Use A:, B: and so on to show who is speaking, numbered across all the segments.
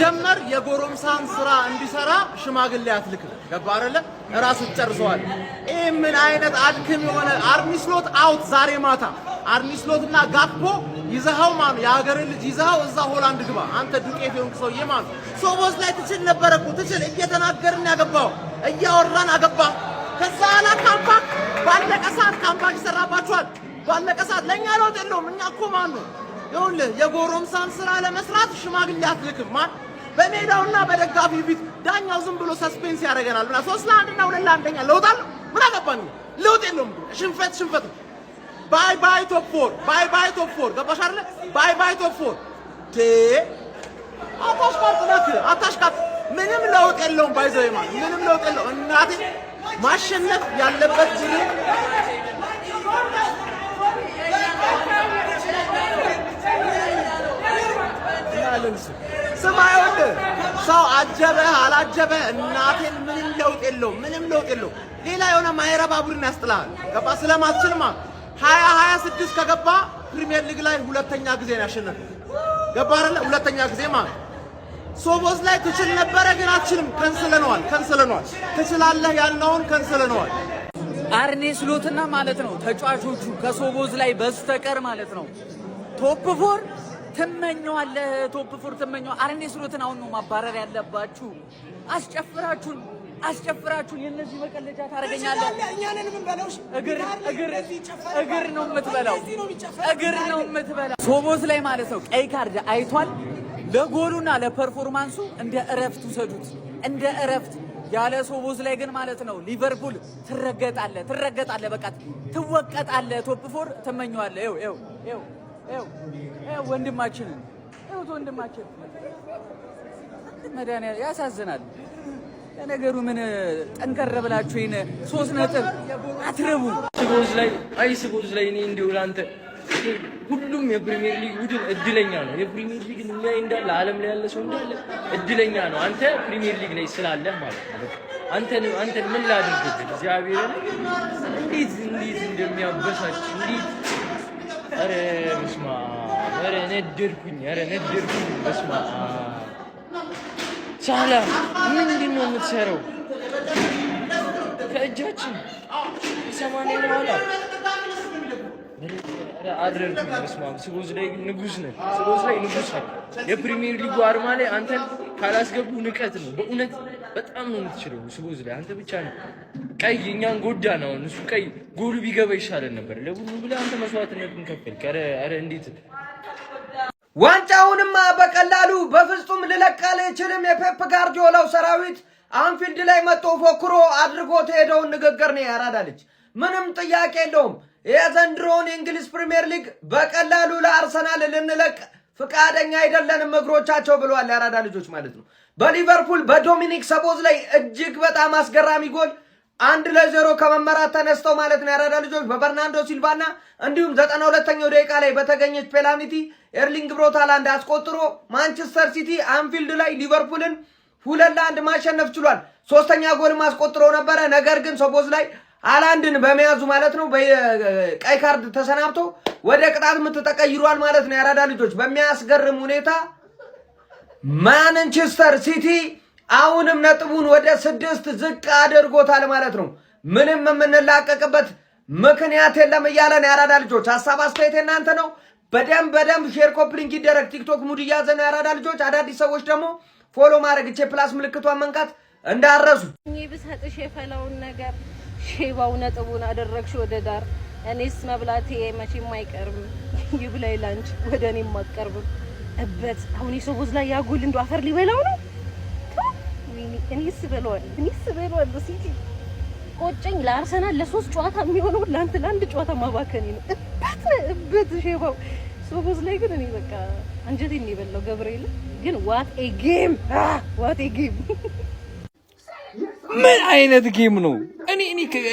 A: ሲጀመር የጎረምሳን ስራ እንዲሰራ ሽማግሌ አትልክ ገባህ አይደለ ራስ ተጨርሰዋል ምን አይነት አድክም የሆነ አርኒስሎት አውት ዛሬ ማታ አርኒስሎትና ጋክፖ ይዘሃው ማን ያገረ ልጅ ይዘሃው እዛ ሆላንድ ግባ አንተ ዱቄት የሆንክ ሰውዬ ማን ሶቦዝ ላይ ትችል ነበር እኮ ትችል እየተናገርን ያገባው እያወራን አገባ ከዛ አላ ካምፓክ ባለቀ ሰዓት ካምፓክ ይሰራባችኋል ባለቀ ሰዓት ለኛ ለውጥ የለውም እኛ እኮ ማን ነው ይኸውልህ የጎረምሳን ስራ ለመስራት ሽማግሌ አትልክም ማን በሜዳውና በደጋፊ ፊት ዳኛው ዝም ብሎ ሰስፔንስ ያደርገናል እና 3-1 እና 2-1ኛ ለውጣል ምን አገባን ለውጥ የለውም ሽንፈት ሽንፈት ባይ ባይ ቶፕ 4 ባይ ባይ ቶፕ 4 ገባሽ አይደል ባይ ባይ ቶፕ 4 አታሽቃጥ ምንም ለውጥ የለውም ባይዘው ማን ምንም ለውጥ የለውም እናቴ ማሸነፍ ያለበት ጅሪ ሰማዩን ሰው አጀበ አላጀበ እናቴን ምንም ለውጥ የለውም ሌላ የሆነ ማይረባ ቡድን ያስጥላል ገባ ስለማትችልማ 2026 ከገባ ፕሪሚየር ሊግ ላይ ሁለተኛ ጊዜ ነው ያሸነፈው ገባ አይደል ሁለተኛ ጊዜ ማለት ሶቦዝ ላይ ትችል ነበር ግን አትችልም ከንስለነዋል ትችላለህ ያልነውን ከንስለነዋል
B: አርኔ ስሎትና ማለት ነው ተጫዋቾቹ ከሶቦዝ ላይ በስተቀር ማለት ነው ቶፕ 4 ተመኘዋለህ ቶፕ 4 ተመኘው አርኔ ስሎትን አሁን ነው ማባረር ያለባችሁ አስጨፍራችሁ የነዚህ መቀለጃ ታረጋኛለህ እኛንን ምን በለውሽ እግር ነው የምትበላው ሶቦዝ ላይ ማለት ነው ቀይ ካርድ አይቷል ለጎሉና ለፐርፎርማንሱ እንደ እረፍት ውሰዱት እንደ እረፍት ያለ ሶቦዝ ላይ ግን ማለት ነው ሊቨርፑል ትረገጣለህ በቃ ትወቀጣለህ ቶፕ 4 ተመኘዋለህ ይው ወንድማችን መዳን ያሳዝናል ለነገሩ ምን ጠንከር ብላችሁ ይነ 3 ነጥብ አትረቡ
C: ስቦዝ ላይ እኔ እንደው ላንተ ሁሉም የፕሪሚየር ሊግ ቡድን እድለኛ ነው የፕሪሚየር ሊግ ላይ እንዳለ ዓለም ላይ ያለ ሰው እንዳለ እድለኛ ነው አንተ ፕሪሚየር ሊግ ላይ ስላለህ ማለት ነው አንተ ምን ላድርግ እግዚአብሔር እንዴት እንደሚያበሳጭ እንዴት አረ በስማ አረ ነደርኩኝ በስማ ሳላ ምንድነው የምትሰራው ከእጃችን ሰማኔ ነው አድርገን በስማ ስቦዝ ላይ ንጉስ ነህ የፕሪሚየር ሊጉ አርማ ላይ አንተን ካላስገቡ ንቀት ነው በእውነት በጣም ነው የምትችለው ስቦዝ ላይ አንተ ብቻ ነው ቀይ እኛን ጎዳ ነው እሱ ቀይ ጎሉ ቢገባ ይሻለን ነበር ለሁሉ ብለህ አንተ መስዋዕትነትን ከፈልክ አረ እንዴት
D: ዋንጫውንማ በቀላሉ በፍጹም ልለቃለ ይችላል የፔፕ ጋርዲዮላው ሰራዊት አንፊልድ ላይ መጥቶ ፎክሮ አድርጎት ሄደውን ንግግር ነው ያራዳልች ምንም ጥያቄ የለውም የዘንድሮን እንግሊዝ ፕሪሚየር ሊግ በቀላሉ ለአርሰናል ልንለቅ ፍቃደኛ አይደለንም እግሮቻቸው ብለዋል ያራዳ ልጆች ማለት ነው በሊቨርፑል በዶሚኒክ ሰቦዝ ላይ እጅግ በጣም አስገራሚ ጎል 1-0 ከመመራት ተነስተው ማለት ነው ያራዳ ልጆች በበርናንዶ ሲልቫና እንዲሁም 92ኛው ደቂቃ ላይ በተገኘች ፔናልቲ ኤርሊንግ ብሮት ሃላንድ አስቆጥሮ ማንቸስተር ሲቲ አንፊልድ ላይ ሊቨርፑልን 2-1 ማሸነፍ ችሏል ሶስተኛ ጎል ማስቆጥሮ ነበር ነገር ግን ሰቦዝ ላይ ሃላንድን በመያዙ ማለት ነው በቀይ ካርድ ተሰናብቶ ወደ ቅጣት ምት ተቀይሯል ማለት ነው ያራዳ ልጆች በሚያስገርም ሁኔታ ማንቸስተር ሲቲ አሁንም ነጥቡን ወደ 6 ዝቅ አድርጎታል ማለት ነው ምንም የምንላቀቅበት ምክንያት የለም እያለን ያራዳ ልጆች ሐሳብ አስተያየት እናንተ ነው በደንብ ሼር ኮፕሊንግ ይደረግ ቲክቶክ ሙድ ያዘነ ያራዳ ልጆች አዳዲስ ሰዎች ደግሞ ፎሎ ማድረግ እቺ ፕላስ ምልክቷን መንካት እንዳረሱ
E: ይብሰጥሽ የፈላውን ነገር ሼባው ነጥቡን አደረግሽ ወደ ዳር እኔስ መብላቴ መቼም አይቀርም ይብላይ ላንች ወደኔም ማቀርብ እበት አሁን የሶቦዝ ላይ ያጉል እንዶ አፈር ሊበላው ነው እኔስ በለዋል ሲቲ ቆጨኝ ለአርሰናል ለ3 ጨዋታ የሚሆነው ለአንድ ጨዋታ ማባከኒ ነው እበት ሼባው ሶቦዝ ላይ ግን እኔ በቃ አንጀቴን ይበላው ገብርኤል ግን ዋት ኤ ጌም
C: ምን አይነት ጌም ነው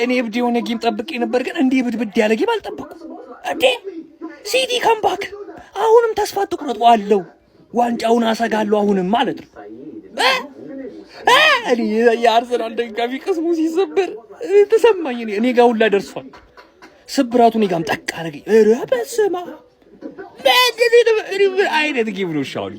C: እኔ እብድ የሆነ ጌም ጠብቄ ነበር ግን እንዲህ ብድብድ ያለ ጌም አልጠበቅኩም እንዴ ሲቲ ካምባክ አሁንም ተስፋ ትቁረጡ አለው ዋንጫውን አሰጋለሁ አሁንም ማለት ነው እኔ የአርሰናል ደጋፊ ቅስሙ ሲሰበር ተሰማኝ እኔ ጋር ሁላ ደርሷል ስብራቱ እኔ ጋርም ጠቅ አደረገኝ ኧረ በስመ አብ አይነት ጌም ነው ሻውሊ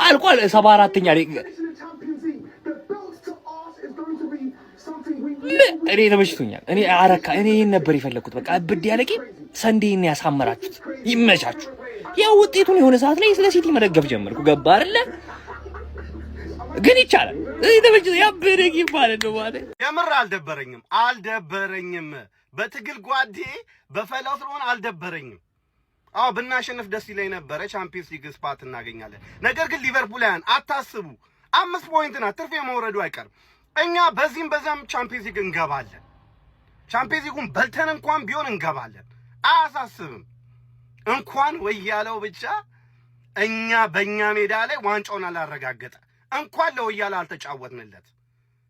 C: አልቋል 74ኛ ላይ እኔ ተመችቶኛል። እኔ አረካ እኔ ነበር የፈለኩት። በቃ እብድ ያለቂ ሰንዴን ያሳመራችሁት ይመቻችሁ። ያው ውጤቱን የሆነ ሰዓት ላይ ስለ ሲቲ መደገፍ ጀመርኩ። ገባ አይደለ? ግን ይቻላል። እኔ ተመችቶ ያበረግ ይባላል ነው ማለት
F: የምር አልደበረኝም። በትግል ጓዴ በፈላው ስለሆነ አልደበረኝም። አዎ ብናሸንፍ ደስ ይለኝ ነበር። ቻምፒየንስ ሊግ ስፓት እናገኛለን። ነገር ግን ሊቨርፑልያን አታስቡ። 5 ፖይንት ናት፣ ትርፍ የመውረዱ አይቀርም። እኛ በዚህም በዛም ቻምፒየንስ ሊግ እንገባለን። ቻምፒየንስ ሊጉን በልተን እንኳን ቢሆን እንገባለን። አያሳስብም። እንኳን ወያለው ብቻ እኛ በእኛ ሜዳ ላይ ዋንጫውን አላረጋገጠ እንኳን ለወያላ አልተጫወትንለት።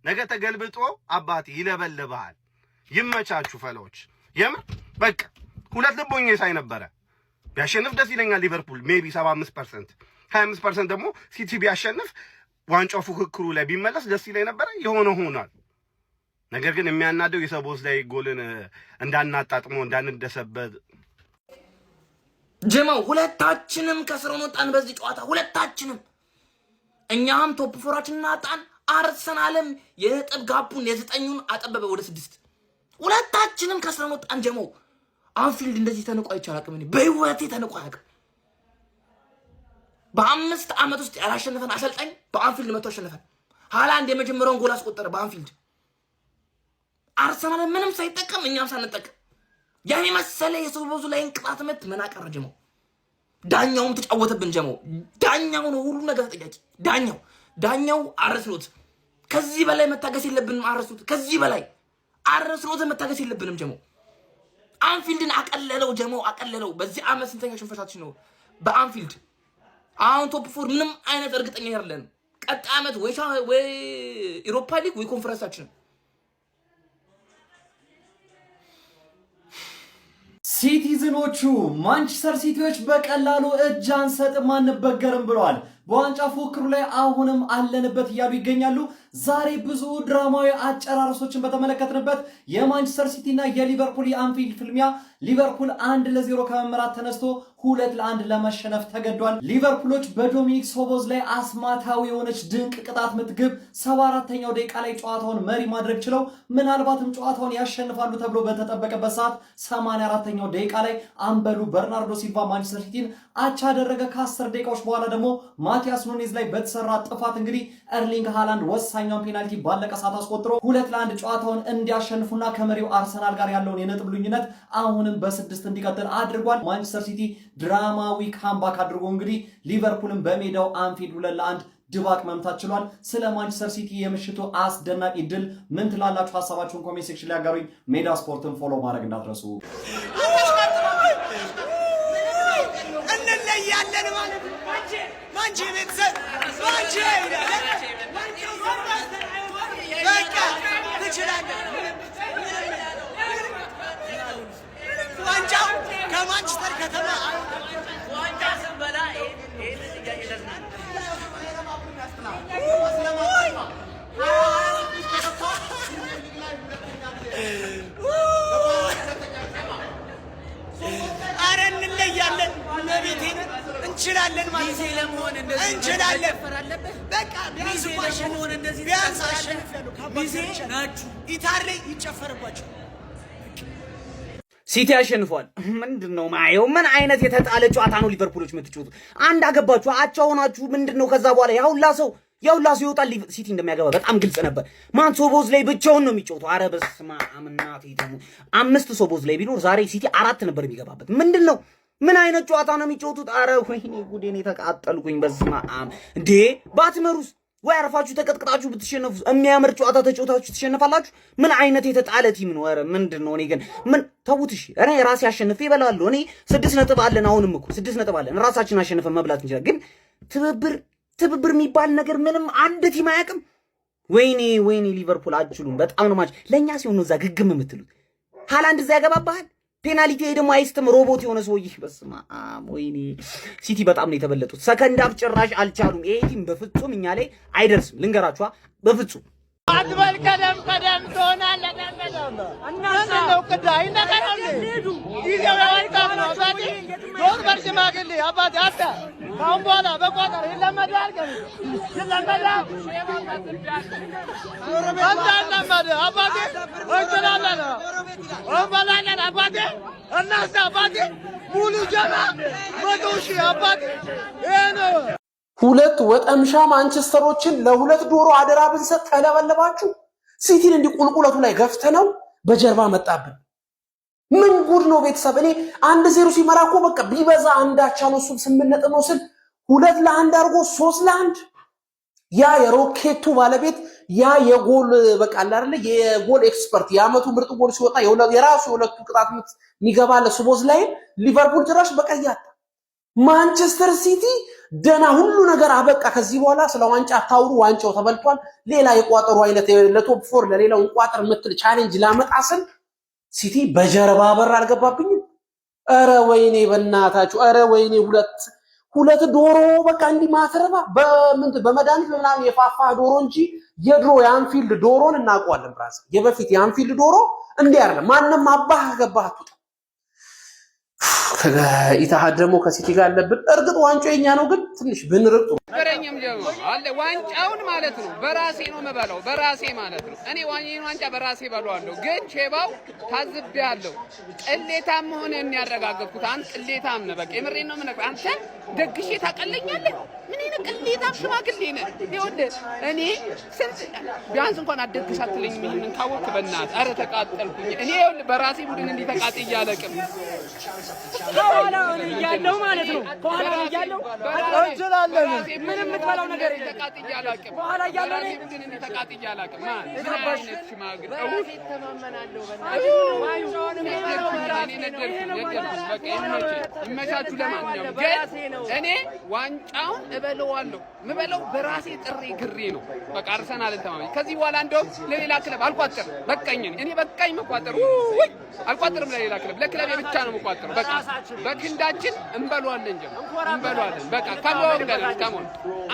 F: ነገ ተገልብጦ አባቴ ይለበልባል። ይመቻችሁ ፈሎች። የምር በቃ ሁለት ልቦኛ ሳይ ነበረ። ቢያሸንፍ ደስ ይለኛል ሊቨርፑል ሜቢ 75%፣ 25% ደግሞ ሲቲ ቢያሸንፍ ዋንጫው ፉክክሩ ላይ ቢመለስ ደስ ይለኝ ነበረ። የሆነ ሆኗል። ነገር ግን የሚያናደው የሰቦዝ ላይ ጎልን እንዳናጣጥሞ እንዳንደሰበት
G: ጀማው ሁለታችንም ከስረን ወጣን በዚህ ጨዋታ ሁለታችንም። እኛም ቶፕ ፎራችንን አጣን። አርሰናልም የነጥብ ጋፑን የ9ን አጠበበ ወደ 6። ሁለታችንም ከስረን ወጣን ጀማው። አንፊልድ እንደዚህ ተንቆ አይቻላቅም። እኔ በህይወቴ ተንቆ አያውቅም። በ5 ዓመት ውስጥ ያላሸነፈን አሰልጣኝ በአንፊልድ መጥቶ አሸነፈን። ሃላንድ የመጀመሪያውን ጎል አስቆጠረ በአንፊልድ። አርሰናል ምንም ሳይጠቀም እኛም ሳንጠቀም ያኔ መሰለ የሶቦዙ ላይ እንቅጣት ምት ምን አቀረ ጀማው። ዳኛውም ተጫወተብን ጀማው። ዳኛው ነው ሁሉ ነገር ተጠያቂ። ዳኛው አረስሎት ከዚህ በላይ መታገስ የለብንም። አረስሎት ከዚህ በላይ አረስሎት መታገስ የለብንም ጀማው። አንፊልድን አቀለለው ጀማው አቀለለው። በዚህ ዓመት ስንተኛ ሽንፈታችን ነው በአንፊልድ። አሁን ቶፕ 4 ምንም አይነት እርግጠኛ አይደለም። ቀጣይ ዓመት ወይ ኢሮፓ ሊግ ወይ ኮንፈረንሳችን።
H: ሲቲዝኖቹ ማንቸስተር ሲቲዎች በቀላሉ እጅ አንሰጥም አንበገርም ብለዋል። በዋንጫ ፉክክሩ ላይ አሁንም አለንበት እያሉ ይገኛሉ። ዛሬ ብዙ ድራማዊ አጨራረሶችን በተመለከትንበት የማንቸስተር ሲቲ እና የሊቨርፑል የአንፊልድ ፍልሚያ ሊቨርፑል 1-0 ከመምራት ተነስቶ 2-1 ለመሸነፍ ተገዷል። ሊቨርፑሎች በዶሚኒክ ሶቦዝ ላይ አስማታዊ የሆነች ድንቅ ቅጣት ምትግብ 74ኛው ደቂቃ ላይ ጨዋታውን መሪ ማድረግ ችለው ምናልባትም ጨዋታውን ያሸንፋሉ ተብሎ በተጠበቀበት ሰዓት 84ኛው ደቂቃ ላይ አምበሉ በርናርዶ ሲልቫ ማንቸስተር ሲቲን አቻ አደረገ። ከ10 ደቂቃዎች በኋላ ደግሞ ማቲያስ ኑኔዝ ላይ በተሰራ ጥፋት እንግዲህ ኤርሊንግ ሃላንድ ወሳኛውን ፔናልቲ ባለቀ ሰዓት አስቆጥሮ 2-1 ጨዋታውን እንዲያሸንፉና ከመሪው አርሰናል ጋር ያለውን የነጥብ ልዩነት አሁንም በ6 እንዲቀጥል አድርጓል። ማንቸስተር ሲቲ ድራማዊ ካምባክ አድርጎ እንግዲህ ሊቨርፑልን በሜዳው አንፊልድ 2-1 ድባቅ መምታት ችሏል። ስለ ማንቸስተር ሲቲ የምሽቱ አስደናቂ ድል ምን ትላላችሁ? ሐሳባችሁን ኮሜንት ሴክሽን ላይ አጋሩኝ። ሜዳ ስፖርትን ፎሎ ማድረግ እንዳትረሱ።
I: እንለያለን ማለት ማንቺ ቤተሰብ ማንቺ በቃ ትችላለህ። ዋንጫው ከማንቸስተር ከተማ ዋንጫ ስንበላ አረ እንለያለን። ለቤቴን እንችላለን ማለት ለመሆን እንደዚህ እንችላለን። በቃ ቢያንስ ለመሆን እንደዚህ ቢያንስ አሸንፈው ካባንስ ናችሁ ጊታር ላይ ይጨፈርባችሁ።
G: ሲቲ አሸንፏል። ምንድነው ማየው? ምን አይነት የተጣለ ጨዋታ ነው ሊቨርፑሎች የምትጫወቱት? አንድ አገባችሁ አቻ ሆናችሁ ምንድነው? ከዛ በኋላ ያውላ ሰው ይወጣል። ሲቲ እንደሚያገባ በጣም ግልጽ ነበር። ማን ሶቦዝ ላይ ብቻውን ነው የሚጫወተው? አረ በስመ አብ እናቴ ደግሞ 5 ሶቦዝ ላይ ቢኖር ዛሬ ሲቲ 4 ነበር የሚገባበት። ምንድነው? ምን አይነት ጨዋታ ነው የሚጫወቱት? አረ ወይኔ ጉዴኔ ተቃጠልኩኝ። በስመ አብ እንዴ! ባትመሩስ ወይ አርፋችሁ ተቀጥቅጣችሁ ብትሸነፉ የሚያምር ጨዋታ ተጫውታችሁ ትሸነፋላችሁ። ምን አይነት የተጣለ ቲም ነው? አረ ምንድነው? እኔ ግን ምን ተውት። እሺ እኔ ራሴ አሸንፌ እበላለሁ። እኔ 6 ነጥብ አለን። አሁንም እኮ 6 ነጥብ አለን። ራሳችን አሸንፈን መብላት እንችላለን። ግን ትብብር የሚባል ነገር ምንም አንድ ቲም አያውቅም። ወይኔ ሊቨርፑል አትችሉም። በጣም ነው ማች ለኛ ሲሆን ነው እዛ ግግም የምትሉት። ሃላንድ እዛ ያገባባሃል ፔናልቲ ደግሞ አይስትም ሮቦት የሆነ ሰውዬ። በስመ አብ ወይኔ ሲቲ በጣም ነው የተበለጡት። ሰከንድ አፍ ጭራሽ አልቻሉም። ይሄ ቲም በፍጹም እኛ ላይ አይደርስም። ልንገራችኋ በፍጹም
A: አትበል። ቀደም ትሆናለህ። ነው ቅዳይ እንደቀረም ጊዜው ያልቃም ነው። ዛሬ ዶር በርሽማግሌ አባቴ አታ ካሁን በኋላ በቋጠር ይለመዳል ገና ይለመዳል እንዳለመደ አባቴ እንችላለን እንበላለን አባቴ እናስ አባቴ ሙሉ ጀማ 100,000 አባቴ ይሄ ነው።
J: ሁለት ወጠምሻ ማንቸስተሮችን ለሁለት ዶሮ አደራ ብንሰጥ ተለበለባችሁ። ሲቲን እንዲህ ቁልቁለቱ ላይ ገፍተነው በጀርባ መጣብን። ምን ጉድ ነው ቤተሰብ? እኔ 1-0 ሲመራ እኮ በቃ ቢበዛ አንዳቻ ነው እሱ 8 ነጥብ ነው ስል 2-1 አድርጎ 3-1 ያ የሮኬቱ ባለቤት ያ የጎል በቃ አይደለ የጎል ኤክስፐርት የአመቱ ምርጥ ጎል ሲወጣ የራሱ የሁለቱ ቅጣት ምት የሚገባለ ሱቦዝ ላይ ሊቨርፑል ድረስ በቀያታ ማንቸስተር ሲቲ ደና ሁሉ ነገር አበቃ። ከዚህ በኋላ ስለ ዋንጫ ታውሩ፣ ዋንጫው ተበልቷል። ሌላ የቋጠሩ አይነት ለቶፕ 4 ለሌላው እንቋጠር ምትል ቻሌንጅ ላመጣስን ሲቲ በጀርባ በር አልገባብኝም። አረ ወይኔ በእናታችሁ፣ አረ ወይኔ ሁለት ዶሮ በቃ እንዲህ ማትረባ በመድኃኒት ምናምን የፋፋ ዶሮ እንጂ የድሮ የአንፊልድ ዶሮን እናውቀዋለን። ብራስ የበፊት የአንፊልድ ዶሮ እንዲህ አይደለም። ማንንም አባህ ገባህ አትወጣ። ኢታሃድ ደግሞ ከሲቲ ጋር አለብን። እርግጥ ዋንጫው የኛ ነው፣ ግን ትንሽ ብንርቅ ጥሩ
K: በረኛም ጀማ አለ። ዋንጫውን ማለት ነው በራሴ ነው መበላው፣ በራሴ ማለት ነው። እኔ ዋንጫ በራሴ በላዋለሁ። ግን ቼባው ታዝቤያለሁ። ቅሌታም መሆንህን ያረጋገጥኩት አንተ ቅሌታም ነህ። በቃ የምሬን ነው የምነግርህ። አንተ ደግሼ ታቀለኛለህ። ምን አይነት ቅሌታም ሽማግሌ ነህ? ይኸውልህ እኔ ስንት ቢያንስ እንኳን አትደግስ አትለኝም። ይሄንን ካወቅክ በእናትህ ኧረ ተቃጠልኩኝ። እኔ ይኸውልህ በራሴ ቡድን እንዲህ ተቃጥዬ አላውቅም።
L: ከኋላ እያለሁ ማለት ነው። ከኋላ እያለሁ እንችላለን። ምንም የምትበላው ነገር የለም።
K: ተቃጥዬ አላውቅም።
L: ከኋላ እያለሁ
K: በራሴ ቡድን እንዲህ ተቃጥዬ አላውቅም። ሽማግሌ ይመቻችሁ። ለማንኛውም ግን እኔ ዋንጫውን እበለዋለሁ። ምበለው በራሴ ጥሬ ግሬ ነው። በቃ አርሰናልን ተማመኝ። ከዚህ በኋላ እንደውም ለሌላ ክለብ አልቋጠርም። በቃኝ። እኔ በቃኝ መቋጠር አልቋጠርም። ለሌላ ክለብ ለክለብ ብቻ ነው መቋጠር። በቃ በክንዳችን እንበለዋለን እንጂ እንበለዋለን። በቃ ከሞን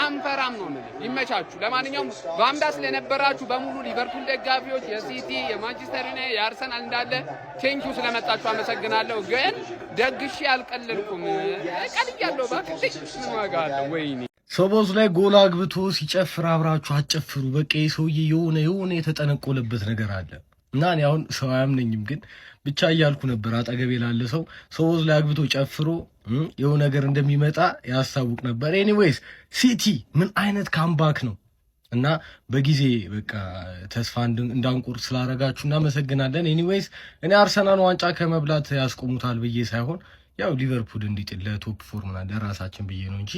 K: አንፈራም ነው ምን። ይመቻችሁ። ለማንኛውም ባምዳ ስለነበራችሁ በሙሉ ሊቨርፑል ደጋፊዎች፣ የሲቲ፣ የማንቸስተር ዩናይትድ፣ የአርሰናል እንዳለ ቴንኪው ስለመጣችሁ አመሰግናለሁ። ግን ደግሼ አልቀለልኩም። ቀልያለሁ። ባክሽ ምን ዋጋ አለው? ወይኔ
C: ሶቦዝ ላይ ጎል አግብቶ ሲጨፍር አብራችሁ አጨፍሩ። በቃ የሰውዬ የሆነ የተጠነቆለበት ነገር አለ እና እኔ አሁን ሰው አያምነኝም፣ ግን ብቻ እያልኩ ነበር አጠገቤ ላለ ሰው ሶቦዝ ላይ አግብቶ ጨፍሮ የሆነ ነገር እንደሚመጣ ያስታውቅ ነበር። ኤኒዌይስ ሲቲ ምን አይነት ካምባክ ነው እና በጊዜ በቃ ተስፋ እንዳንቆርጥ ስላረጋችሁ እናመሰግናለን። ኤኒዌይስ እኔ አርሰናል ዋንጫ ከመብላት ያስቆሙታል ብዬ ሳይሆን ያው ሊቨርፑል እንዲጥል ለቶፕ 4 ምናምን ለራሳችን ብዬ ነው እንጂ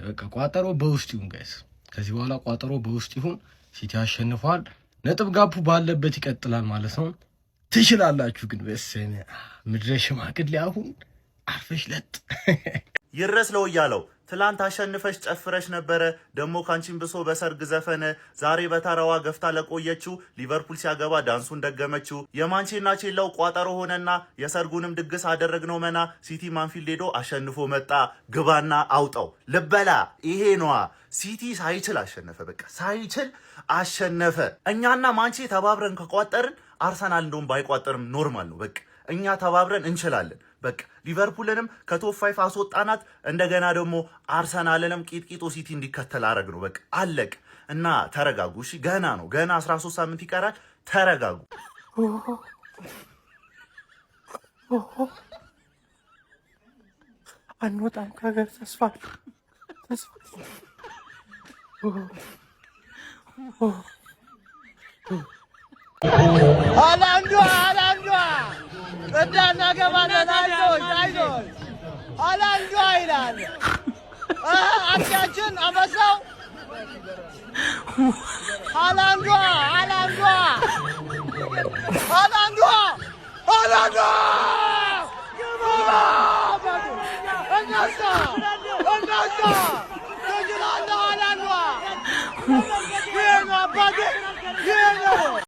C: በቃ ቋጠሮ በውስጥ ይሁን ጋይስ። ከዚህ በኋላ ቋጠሮ በውስጥ ይሁን። ሲቲ አሸንፏል። ነጥብ ጋፑ ባለበት ይቀጥላል ማለት ነው። ትችላላችሁ። ግን በሰነ ምድረ ሽማግሌ አሁን አርፈሽ ለጥ
M: ይረስ ነው እያለው ትላንት አሸንፈሽ ጨፍረሽ ነበረ። ደግሞ ካንቺን ብሶ በሰርግ ዘፈነ። ዛሬ በተራዋ ገፍታ ለቆየችው ሊቨርፑል ሲያገባ ዳንሱን ደገመችው። የማንቼና ቼላው ቋጠሮ ሆነና የሰርጉንም ድግስ አደረግነው መና። ሲቲ ማንፊልድ ሄዶ አሸንፎ መጣ። ግባና አውጣው ልበላ። ይሄ ነዋ ሲቲ ሳይችል አሸነፈ። በቃ ሳይችል አሸነፈ። እኛና ማንቼ ተባብረን ከቋጠርን አርሰናል እንደውም ባይቋጠርም ኖርማል ነው። በቃ እኛ ተባብረን እንችላለን። በቃ ሊቨርፑልንም ከቶፕ 5 አስወጣናት። እንደገና ደግሞ አርሰናልንም ቂጥቂጦ ሲቲ እንዲከተል አረግ ነው። በቃ አለቅ እና ተረጋጉ። እሺ ገና ነው፣ ገና 13 ሳምንት ይቀራል። ተረጋጉ።
J: አንወጣም ከሀገር ተስፋ
A: አላንዷ እንዳናገባለን አይዞን አላንዷ ይላል አጥቂያችን አንበሳው አላንዷ